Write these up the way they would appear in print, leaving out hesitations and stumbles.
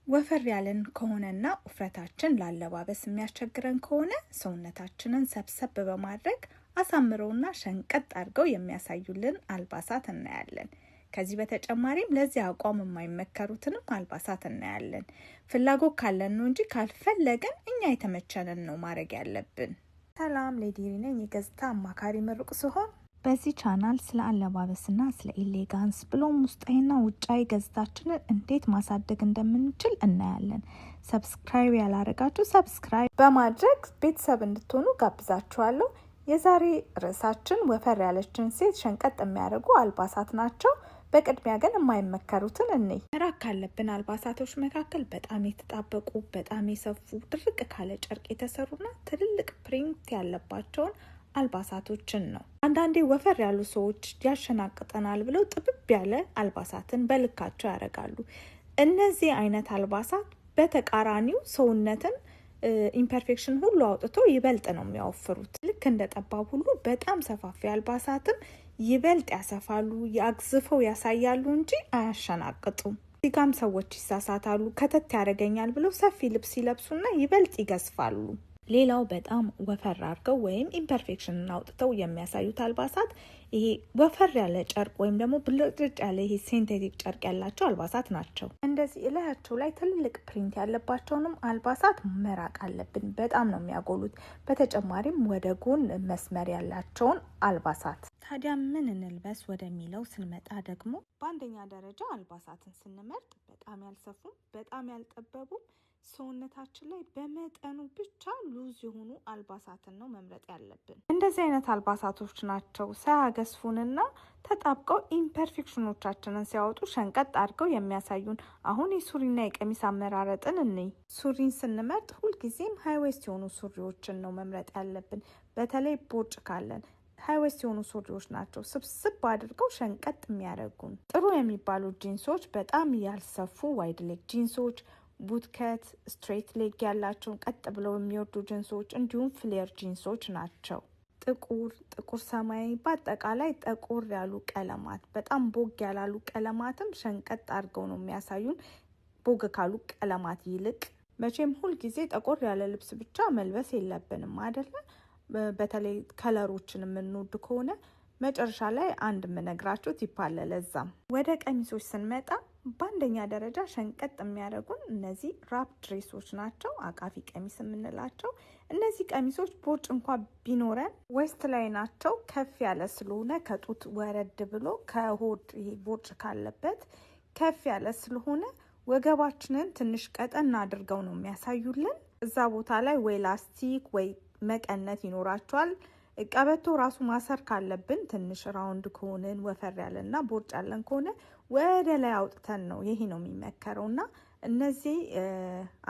ወፈር ያለን ከሆነና ውፍረታችን ላለባበስ የሚያስቸግረን ከሆነ ሰውነታችንን ሰብሰብ በማድረግ አሳምረውና ሸንቀጥ አድርገው የሚያሳዩልን አልባሳት እናያለን። ከዚህ በተጨማሪም ለዚህ አቋም የማይመከሩትንም አልባሳት እናያለን። ፍላጎት ካለን ነው እንጂ ካልፈለገን እኛ የተመቸንን ነው ማድረግ ያለብን። ሰላም ሌዲሪ ነኝ፣ የገጽታ አማካሪ ምሩቅ ሲሆን በዚህ ቻናል ስለ አለባበስና ስለ ኤሌጋንስ ብሎም ውስጣዊና ውጫዊ ገጽታችንን እንዴት ማሳደግ እንደምንችል እናያለን። ሰብስክራይብ ያላረጋችሁ ሰብስክራይብ በማድረግ ቤተሰብ እንድትሆኑ ጋብዛችኋለሁ። የዛሬ ርዕሳችን ወፈር ያለችን ሴት ሸንቀጥ የሚያደርጉ አልባሳት ናቸው። በቅድሚያ ግን የማይመከሩትን እንይ። መራቅ ካለብን አልባሳቶች መካከል በጣም የተጣበቁ፣ በጣም የሰፉ፣ ድርቅ ካለ ጨርቅ የተሰሩና ትልልቅ ፕሪንት ያለባቸውን አልባሳቶችን ነው። አንዳንዴ ወፈር ያሉ ሰዎች ያሸናቅጠናል ብለው ጥብብ ያለ አልባሳትን በልካቸው ያደርጋሉ። እነዚህ አይነት አልባሳት በተቃራኒው ሰውነትን ኢምፐርፌክሽን ሁሉ አውጥቶ ይበልጥ ነው የሚያወፍሩት። ልክ እንደ ጠባብ ሁሉ በጣም ሰፋፊ አልባሳትም ይበልጥ ያሰፋሉ፣ ያግዝፈው ያሳያሉ እንጂ አያሸናቅጡም። እዚጋም ሰዎች ይሳሳታሉ። ከተት ያደርገኛል ብለው ሰፊ ልብስ ይለብሱና ይበልጥ ይገዝፋሉ። ሌላው በጣም ወፈር አድርገው ወይም ኢምፐርፌክሽንን አውጥተው የሚያሳዩት አልባሳት ይሄ ወፈር ያለ ጨርቅ ወይም ደግሞ ብልጭልጭ ያለ ይሄ ሲንቴቲክ ጨርቅ ያላቸው አልባሳት ናቸው። እንደዚህ እላያቸው ላይ ትልልቅ ፕሪንት ያለባቸውንም አልባሳት መራቅ አለብን። በጣም ነው የሚያጎሉት። በተጨማሪም ወደ ጎን መስመር ያላቸውን አልባሳት። ታዲያ ምን እንልበስ ወደሚለው ስንመጣ ደግሞ በአንደኛ ደረጃ አልባሳትን ስንመርጥ በጣም ያልሰፉም በጣም ያልጠበቡም ሰውነታችን ላይ በመጠኑ ብቻ ሉዝ የሆኑ አልባሳትን ነው መምረጥ ያለብን። እንደዚህ አይነት አልባሳቶች ናቸው ሳያገዝፉንና ተጣብቀው ኢምፐርፌክሽኖቻችንን ሲያወጡ ሸንቀጥ አድርገው የሚያሳዩን። አሁን የሱሪና የቀሚስ አመራረጥን እንይ። ሱሪን ስንመርጥ ሁልጊዜም ሃይዌስት የሆኑ ሱሪዎችን ነው መምረጥ ያለብን። በተለይ ቦርጭ ካለን ሃይዌስት የሆኑ ሱሪዎች ናቸው ስብስብ አድርገው ሸንቀጥ የሚያደርጉን። ጥሩ የሚባሉ ጂንሶች በጣም ያልሰፉ ዋይድ ሌግ ጂንሶች፣ ቡትከት ስትሬት ሌግ ያላቸው ቀጥ ብለው የሚወርዱ ጂንሶች እንዲሁም ፍሌር ጂንሶች ናቸው። ጥቁር ሰማያዊ፣ በአጠቃላይ ጠቆር ያሉ ቀለማት፣ በጣም ቦግ ያላሉ ቀለማትም ሸንቀጥ አድርገው ነው የሚያሳዩን ቦግ ካሉ ቀለማት ይልቅ። መቼም ሁልጊዜ ጠቆር ያለ ልብስ ብቻ መልበስ የለብንም አይደለ? በተለይ ከለሮችን የምንወድ ከሆነ መጨረሻ ላይ አንድ የምነግራችሁ ቲፕ አለ። ለዛም ወደ ቀሚሶች ስንመጣ በአንደኛ ደረጃ ሸንቀጥ የሚያደርጉን እነዚህ ራፕ ድሬሶች ናቸው፣ አቃፊ ቀሚስ የምንላቸው። እነዚህ ቀሚሶች ቦርጭ እንኳ ቢኖረን ዌስት ላይ ናቸው ከፍ ያለ ስለሆነ ከጡት ወረድ ብሎ ከሆድ ይሄ ቦርጭ ካለበት ከፍ ያለ ስለሆነ ወገባችንን ትንሽ ቀጠን አድርገው ነው የሚያሳዩልን። እዛ ቦታ ላይ ወይ ላስቲክ ወይ መቀነት ይኖራቸዋል። ቀበቶ ራሱ ማሰር ካለብን ትንሽ ራውንድ ከሆንን ወፈር ያለና ቦርጭ ያለን ከሆነ ወደ ላይ አውጥተን ነው ይሄ ነው የሚመከረውና እነዚህ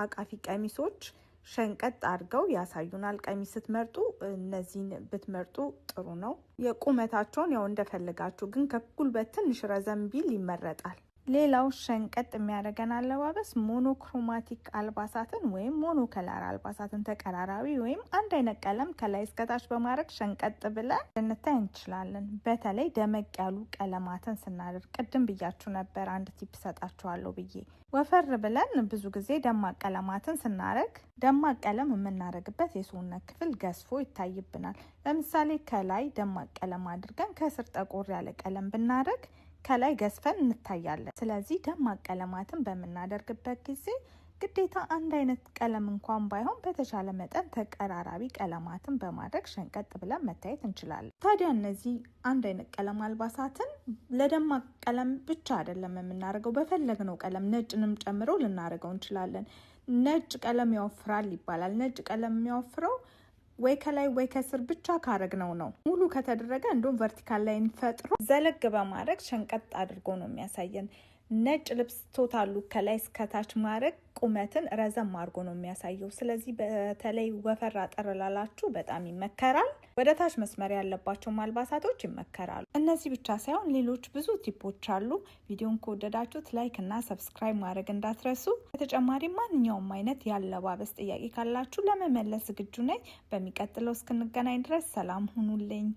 አቃፊ ቀሚሶች ሸንቀጥ አድርገው ያሳዩናል። ቀሚስ ስትመርጡ እነዚህን ብትመርጡ ጥሩ ነው። የቁመታቸውን ያው እንደፈለጋችሁ ግን ከጉልበት ትንሽ ረዘም ቢል ይመረጣል። ሌላው ሸንቀጥ የሚያደርገን አለባበስ ሞኖክሮማቲክ አልባሳትን ወይም ሞኖከለር አልባሳትን ተቀራራቢ ወይም አንድ አይነት ቀለም ከላይ እስከታች በማድረግ ሸንቀጥ ብለን ልንታይ እንችላለን። በተለይ ደመቅ ያሉ ቀለማትን ስናደርግ ቅድም ብያችሁ ነበር አንድ ቲፕ ሰጣችኋለሁ ብዬ። ወፈር ብለን ብዙ ጊዜ ደማቅ ቀለማትን ስናደርግ ደማቅ ቀለም የምናደርግበት የሰውነት ክፍል ገዝፎ ይታይብናል። ለምሳሌ ከላይ ደማቅ ቀለም አድርገን ከስር ጠቆር ያለ ቀለም ብናደርግ ከላይ ገዝፈን እንታያለን። ስለዚህ ደማቅ ቀለማትን በምናደርግበት ጊዜ ግዴታ አንድ አይነት ቀለም እንኳን ባይሆን በተቻለ መጠን ተቀራራቢ ቀለማትን በማድረግ ሸንቀጥ ብለን መታየት እንችላለን። ታዲያ እነዚህ አንድ አይነት ቀለም አልባሳትን ለደማቅ ቀለም ብቻ አይደለም የምናደርገው፣ በፈለግነው ቀለም ነጭንም ጨምሮ ልናደርገው እንችላለን። ነጭ ቀለም ያወፍራል ይባላል። ነጭ ቀለም የሚያወፍረው ወይ ከላይ ወይ ከስር ብቻ ካረግነው ነው። ሙሉ ከተደረገ እንደውም ቨርቲካል ላይን ፈጥሮ ዘለግ በማድረግ ሸንቀጥ አድርጎ ነው የሚያሳየን። ነጭ ልብስ ቶታሉ ከላይ እስከታች ማድረግ ቁመትን ረዘም አድርጎ ነው የሚያሳየው። ስለዚህ በተለይ ወፈር አጠር ላላችሁ በጣም ይመከራል። ወደ ታች መስመር ያለባቸው አልባሳቶች ይመከራሉ። እነዚህ ብቻ ሳይሆን ሌሎች ብዙ ቲፖች አሉ። ቪዲዮን ከወደዳችሁት ላይክ እና ሰብስክራይብ ማድረግ እንዳትረሱ። በተጨማሪ ማንኛውም አይነት ያለባበስ ጥያቄ ካላችሁ ለመመለስ ዝግጁ ነኝ። በሚቀጥለው እስክንገናኝ ድረስ ሰላም ሁኑልኝ።